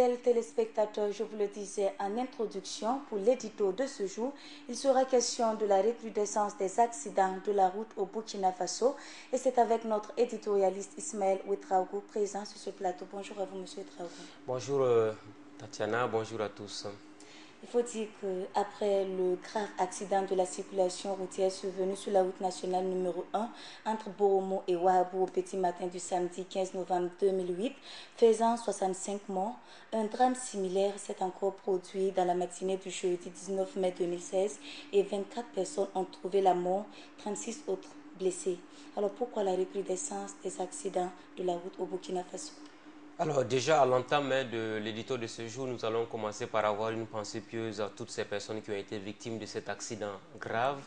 Fidèles téléspectateurs, je vous le disais en introduction, pour l'édito de ce jour, il sera question de la recrudescence des accidents de la route au Burkina Faso. Et c'est avec notre éditorialiste Ismaël Ouedraogo présent sur ce plateau. Bonjour à vous, monsieur Ouedraogo. Bonjour Tatiana, bonjour à tous. Il faut dire qu'après le grave accident de la circulation routière survenu sur la route nationale numéro 1 entre Boromo et Ouagadougou au petit matin du samedi 15 novembre 2008, faisant 65 morts, un drame similaire s'est encore produit dans la matinée du jeudi 19 mai 2016 et 24 personnes ont trouvé la mort, 36 autres blessés. Alors pourquoi la recrudescence des accidents de la route au Burkina Faso? Alors déjà à l'entame de l'édito de ce jour, nous allons commencer par avoir une pensée pieuse à toutes ces personnes qui ont été victimes de cet accident grave.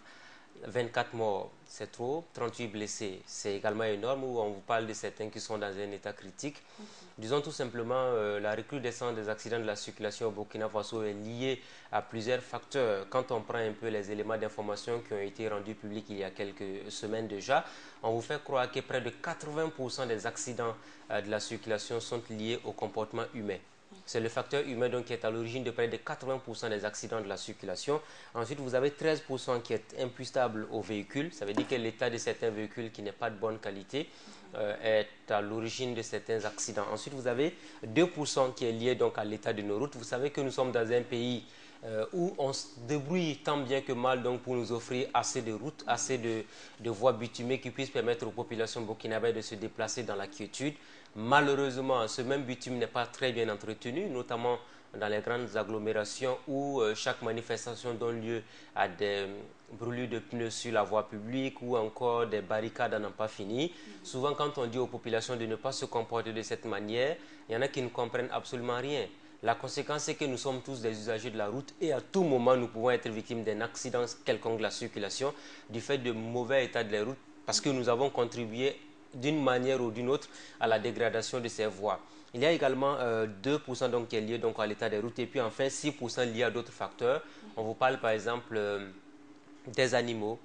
24 morts, c'est trop. 38 blessés, c'est également énorme, où on vous parle de certains qui sont dans un état critique. Disons tout simplement, la recrudescence des accidents de la circulation au Burkina Faso est liée à plusieurs facteurs. Quand on prend un peu les éléments d'information qui ont été rendus publics il y a quelques semaines déjà, on vous fait croire que près de 80% des accidents de la circulation sont liés au comportement humain. C'est le facteur humain donc, qui est à l'origine de près de 80% des accidents de la circulation. Ensuite, vous avez 13% qui est imputable aux véhicules. Ça veut dire que l'état de certains véhicules qui n'est pas de bonne qualité est à l'origine de certains accidents. Ensuite, vous avez 2% qui est lié donc à l'état de nos routes. Vous savez que nous sommes dans un pays où on se débrouille tant bien que mal donc, pour nous offrir assez de routes, assez de voies bitumées qui puissent permettre aux populations burkinabées de se déplacer dans la quiétude. Malheureusement, ce même bitume n'est pas très bien entretenu, notamment dans les grandes agglomérations où chaque manifestation donne lieu à des brûlures de pneus sur la voie publique ou encore des barricades à n'en pas finir. Souvent, quand on dit aux populations de ne pas se comporter de cette manière, il y en a qui ne comprennent absolument rien. La conséquence, c'est que nous sommes tous des usagers de la route et à tout moment, nous pouvons être victimes d'un accident quelconque de la circulation du fait de mauvais état des routes parce que nous avons contribué d'une manière ou d'une autre à la dégradation de ces voies. Il y a également 2% donc, qui est lié donc, à l'état des routes et puis enfin 6% liés à d'autres facteurs. On vous parle par exemple des animaux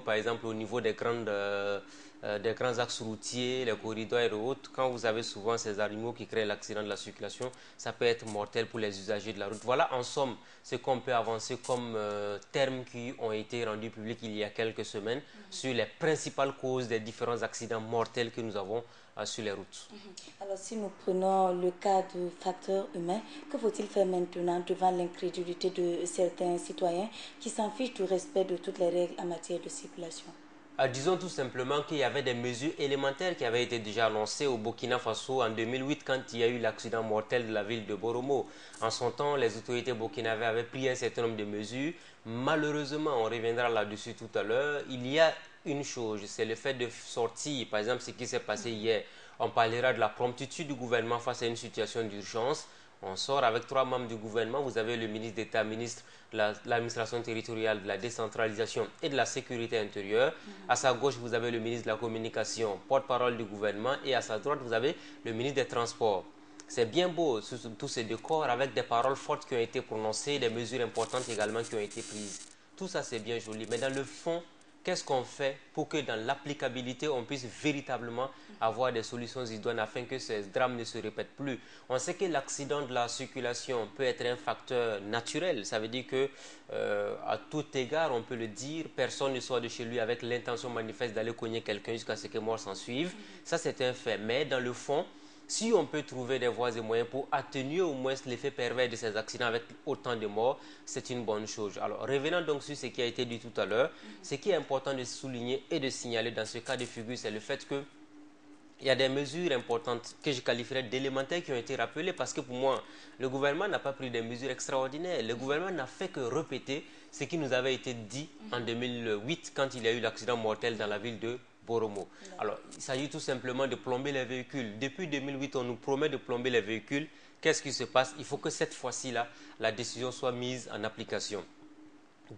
par exemple au niveau des grands axes routiers, les corridors et autres. Quand vous avez souvent ces animaux qui créent l'accident de la circulation, ça peut être mortel pour les usagers de la route. Voilà en somme ce qu'on peut avancer comme termes qui ont été rendus publics il y a quelques semaines sur les principales causes des différents accidents mortels que nous avons sur les routes. Alors, si nous prenons le cas de facteurs humains, que faut-il faire maintenant devant l'incrédulité de certains citoyens qui s'en fichent du respect de toutes les règles en matière de circulation? Disons tout simplement qu'il y avait des mesures élémentaires qui avaient été déjà annoncées au Burkina Faso en 2008 quand il y a eu l'accident mortel de la ville de Boromo. En son temps, les autorités burkinabées avaient pris un certain nombre de mesures. Malheureusement, on reviendra là-dessus tout à l'heure, il y a une chose, c'est le fait de sortir, par exemple ce qui s'est passé hier. On parlera de la promptitude du gouvernement face à une situation d'urgence. On sort avec 3 membres du gouvernement. Vous avez le ministre d'État, ministre de l'administration territoriale, de la décentralisation et de la sécurité intérieure. À sa gauche, vous avez le ministre de la communication, porte-parole du gouvernement. Et à sa droite, vous avez le ministre des Transports. C'est bien beau, tous ces décors, avec des paroles fortes qui ont été prononcées, des mesures importantes également qui ont été prises. Tout ça, c'est bien joli. Mais dans le fond, qu'est-ce qu'on fait pour que dans l'applicabilité, on puisse véritablement avoir des solutions idoines afin que ces drames ne se répètent plus? On sait que l'accident de la circulation peut être un facteur naturel. Ça veut dire que, à tout égard, on peut le dire, personne ne sort de chez lui avec l'intention manifeste d'aller cogner quelqu'un jusqu'à ce que mort s'en suive. Ça, c'est un fait. Mais dans le fond, si on peut trouver des voies et moyens pour atténuer au moins l'effet pervers de ces accidents avec autant de morts, c'est une bonne chose. Alors, revenons donc sur ce qui a été dit tout à l'heure. Ce qui est important de souligner et de signaler dans ce cas de figure, c'est le fait que il y a des mesures importantes que je qualifierais d'élémentaires qui ont été rappelées parce que pour moi, le gouvernement n'a pas pris des mesures extraordinaires. Le gouvernement n'a fait que répéter ce qui nous avait été dit en 2008 quand il y a eu l'accident mortel dans la ville de Boromo. Alors, il s'agit tout simplement de plomber les véhicules. Depuis 2008, on nous promet de plomber les véhicules. Qu'est-ce qui se passe? Il faut que cette fois-ci, la décision soit mise en application.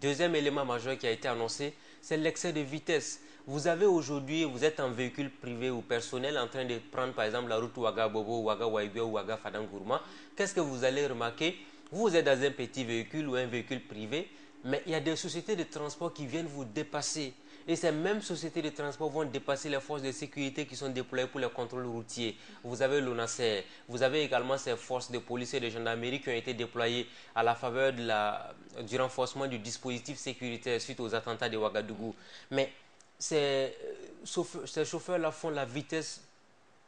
Deuxième élément majeur qui a été annoncé, c'est l'excès de vitesse. Vous avez aujourd'hui, vous êtes en véhicule privé ou personnel en train de prendre par exemple la route Ouagabobo, Ouagaouaïbia ou Ouaga Fadangourma. Qu'est-ce que vous allez remarquer? Vous êtes dans un petit véhicule ou un véhicule privé, mais il y a des sociétés de transport qui viennent vous dépasser. Et ces mêmes sociétés de transport vont dépasser les forces de sécurité qui sont déployées pour les contrôles routiers. Vous avez l'ONASER, vous avez également ces forces de police et de gendarmerie qui ont été déployées à la faveur du renforcement du dispositif sécuritaire suite aux attentats de Ouagadougou. Mais ces chauffeurs-là font la vitesse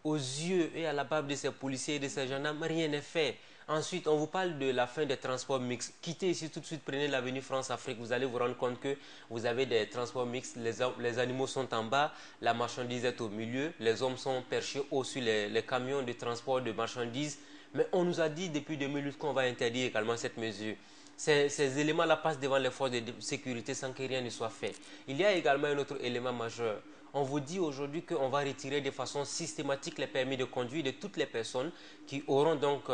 aux yeux et à la barbe de ces policiers et de ces gendarmes, rien n'est fait. Ensuite, on vous parle de la fin des transports mixtes. Quittez ici tout de suite, prenez l'avenue France-Afrique. Vous allez vous rendre compte que vous avez des transports mixtes. Les animaux sont en bas, la marchandise est au milieu, les hommes sont perchés haut sur les camions de transport de marchandises. Mais on nous a dit depuis 2008 qu'on va interdire également cette mesure. Ces éléments-là passent devant les forces de sécurité sans que rien ne soit fait. Il y a également un autre élément majeur. On vous dit aujourd'hui qu'on va retirer de façon systématique les permis de conduire de toutes les personnes qui auront donc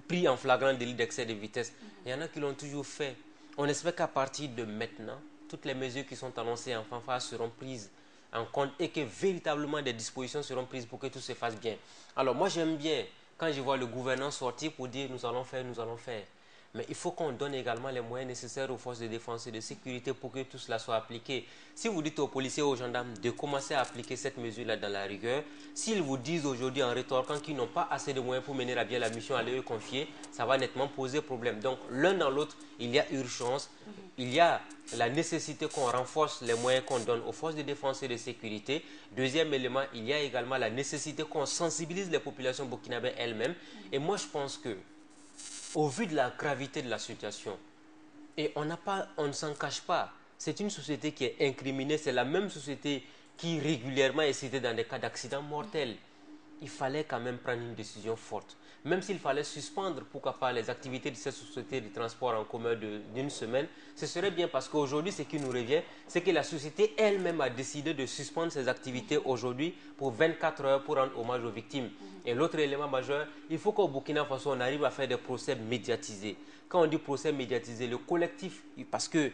pris en flagrant délit d'excès de vitesse. Il y en a qui l'ont toujours fait. On espère qu'à partir de maintenant, toutes les mesures qui sont annoncées en fanfare seront prises en compte et que véritablement des dispositions seront prises pour que tout se fasse bien. Alors moi j'aime bien quand je vois le gouvernement sortir pour dire nous allons faire, nous allons faire. Mais il faut qu'on donne également les moyens nécessaires aux forces de défense et de sécurité pour que tout cela soit appliqué. Si vous dites aux policiers et aux gendarmes de commencer à appliquer cette mesure-là dans la rigueur, s'ils vous disent aujourd'hui en rétorquant qu'ils n'ont pas assez de moyens pour mener à bien la mission à leur confier, ça va nettement poser problème. Donc l'un dans l'autre, il y a urgence, il y a la nécessité qu'on renforce les moyens qu'on donne aux forces de défense et de sécurité. Deuxième élément, il y a également la nécessité qu'on sensibilise les populations burkinabées elles-mêmes. Et moi je pense que au vu de la gravité de la situation, et on ne s'en cache pas, c'est une société qui est incriminée, c'est la même société qui régulièrement est citée dans des cas d'accidents mortels. Il fallait quand même prendre une décision forte. Même s'il fallait suspendre, pourquoi pas, les activités de cette société de transport en commun d'une semaine, ce serait bien parce qu'aujourd'hui, ce qui nous revient, c'est que la société elle-même a décidé de suspendre ses activités aujourd'hui pour 24 heures pour rendre hommage aux victimes. Et l'autre élément majeur, il faut qu'au Burkina Faso, on arrive à faire des procès médiatisés. Quand on dit procès médiatisé, le collectif, parce que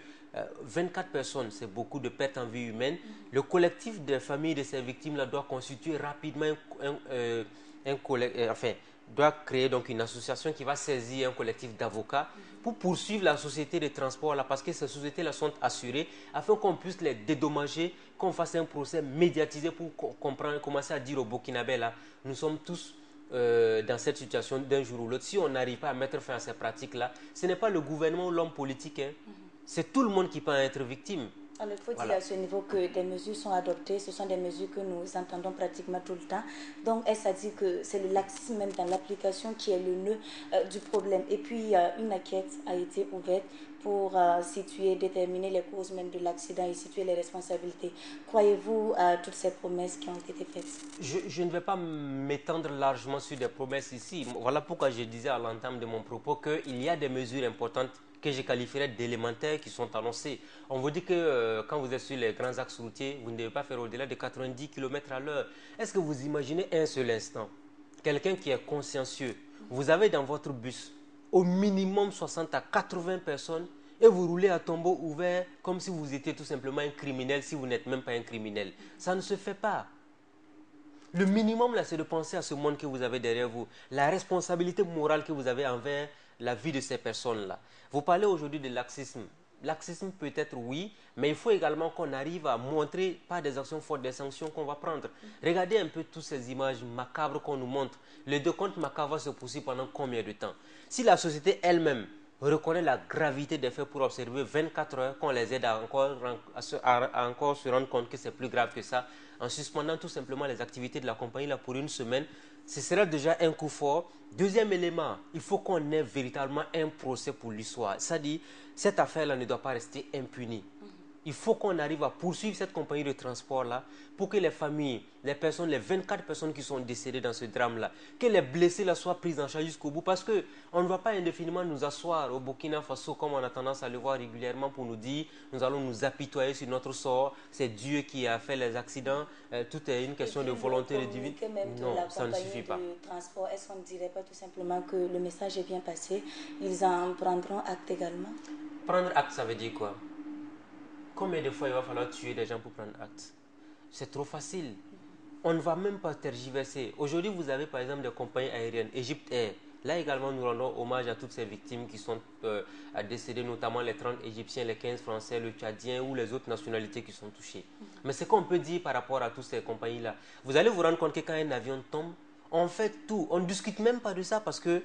24 personnes, c'est beaucoup de pertes en vie humaine, le collectif des familles de ces victimes-là doit constituer rapidement doit créer donc une association qui va saisir un collectif d'avocats pour poursuivre la société de transport là, parce que ces sociétés-là sont assurées afin qu'on puisse les dédommager, qu'on fasse un procès médiatisé pour commencer à dire aux Burkinabés là, nous sommes tous dans cette situation d'un jour ou l'autre. Si on n'arrive pas à mettre fin à ces pratiques-là, ce n'est pas le gouvernement ou l'homme politique, hein. C'est tout le monde qui peut être victime. Alors, il faut dire à ce niveau que des mesures sont adoptées, ce sont des mesures que nous entendons pratiquement tout le temps. Donc, est-ce à dire que c'est le laxisme même dans l'application qui est le nœud du problème. Et puis, une enquête a été ouverte pour déterminer les causes même de l'accident et situer les responsabilités. Croyez-vous à toutes ces promesses qui ont été faites? Je ne vais pas m'étendre largement sur des promesses ici. Voilà pourquoi je disais à l'entame de mon propos qu'il y a des mesures importantes que je qualifierais d'élémentaires qui sont annoncées. On vous dit que quand vous êtes sur les grands axes routiers, vous ne devez pas faire au-delà de 90 km à l'heure. Est-ce que vous imaginez un seul instant, quelqu'un qui est consciencieux, vous avez dans votre bus au minimum 60 à 80 personnes et vous roulez à tombeau ouvert comme si vous étiez tout simplement un criminel si vous n'êtes même pas un criminel. Ça ne se fait pas. Le minimum là, c'est de penser à ce monde que vous avez derrière vous, la responsabilité morale que vous avez envers la vie de ces personnes-là. Vous parlez aujourd'hui de laxisme. Laxisme peut-être oui, mais il faut également qu'on arrive à montrer par des actions fortes des sanctions qu'on va prendre. Regardez un peu toutes ces images macabres qu'on nous montre. Le décompte macabre se poursuit pendant combien de temps? Si la société elle-même reconnaît la gravité des faits pour observer 24 heures, qu'on les aide à encore se rendre compte que c'est plus grave que ça, en suspendant tout simplement les activités de la compagnie là pour une semaine, ce sera déjà un coup fort. Deuxième élément, il faut qu'on ait véritablement un procès pour l'histoire. C'est-à-dire, cette affaire-là ne doit pas rester impunie. Il faut qu'on arrive à poursuivre cette compagnie de transport-là pour que les familles, les personnes, les 24 personnes qui sont décédées dans ce drame-là, que les blessés là soient pris en charge jusqu'au bout. Parce qu'on ne va pas indéfiniment nous asseoir au Burkina Faso comme on a tendance à le voir régulièrement pour nous dire nous allons nous apitoyer sur notre sort, c'est Dieu qui a fait les accidents, tout est une question de volonté divine. Non, ça ne suffit pas. Transport, est-ce qu'on ne dirait pas tout simplement que le message est bien passé, ils en prendront acte également? Prendre acte, ça veut dire quoi? Combien de fois il va falloir tuer des gens pour prendre acte? C'est trop facile. On ne va même pas tergiverser. Aujourd'hui, vous avez par exemple des compagnies aériennes, Egypte Air, Là également, nous rendons hommage à toutes ces victimes qui sont décédées, notamment les 30 Égyptiens, les 15 Français, le Tchadien ou les autres nationalités qui sont touchées. Mais ce qu'on peut dire par rapport à toutes ces compagnies-là, vous allez vous rendre compte que quand un avion tombe, on fait tout. On ne discute même pas de ça parce que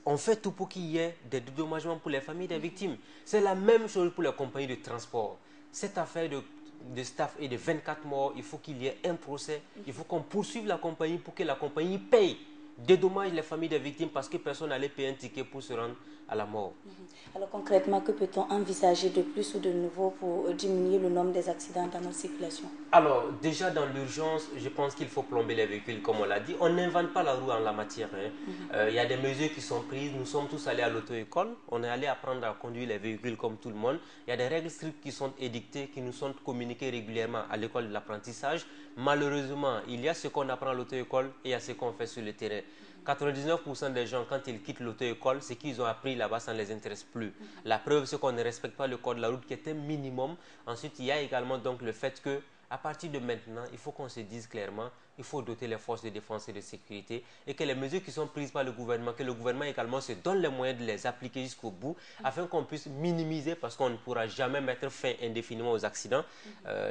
on fait tout pour qu'il y ait des dédommagements pour les familles des victimes. C'est la même chose pour les compagnies de transport. Cette affaire de staff et de 24 morts, il faut qu'il y ait un procès. Il faut qu'on poursuive la compagnie pour que la compagnie paye, dédommage les familles des victimes parce que personne n'allait payer un ticket pour se rendre à la mort. Alors concrètement, que peut-on envisager de plus ou de nouveau pour diminuer le nombre des accidents dans nos circulations? Alors, déjà dans l'urgence, je pense qu'il faut plomber les véhicules, comme on l'a dit. On n'invente pas la roue en la matière. Il y a des mesures qui sont prises. Nous sommes tous allés à l'auto-école. On est allé apprendre à conduire les véhicules comme tout le monde. Il y a des règles strictes qui sont édictées, qui nous sont communiquées régulièrement à l'école de l'apprentissage. Malheureusement, il y a ce qu'on apprend à l'auto-école et il y a ce qu'on fait sur le terrain. 99% des gens, quand ils quittent l'auto-école, ce qu'ils ont appris là-bas, ça ne les intéresse plus. La preuve, c'est qu'on ne respecte pas le code de la route qui est un minimum. Ensuite, il y a également donc le fait que à partir de maintenant, il faut qu'on se dise clairement, il faut doter les forces de défense et de sécurité et que les mesures qui sont prises par le gouvernement, que le gouvernement également se donne les moyens de les appliquer jusqu'au bout afin qu'on puisse minimiser, parce qu'on ne pourra jamais mettre fin indéfiniment aux accidents.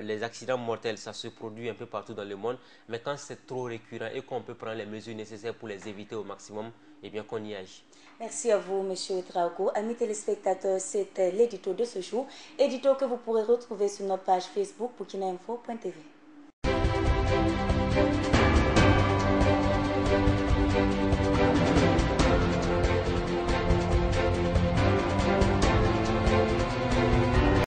Les accidents mortels, ça se produit un peu partout dans le monde, mais quand c'est trop récurrent et qu'on peut prendre les mesures nécessaires pour les éviter au maximum, eh bien qu'on y aille. Merci à vous, Monsieur Ouedraogo. Amis téléspectateurs, c'était l'édito de ce jour. Édito que vous pourrez retrouver sur notre page Facebook burkinainfo.tv.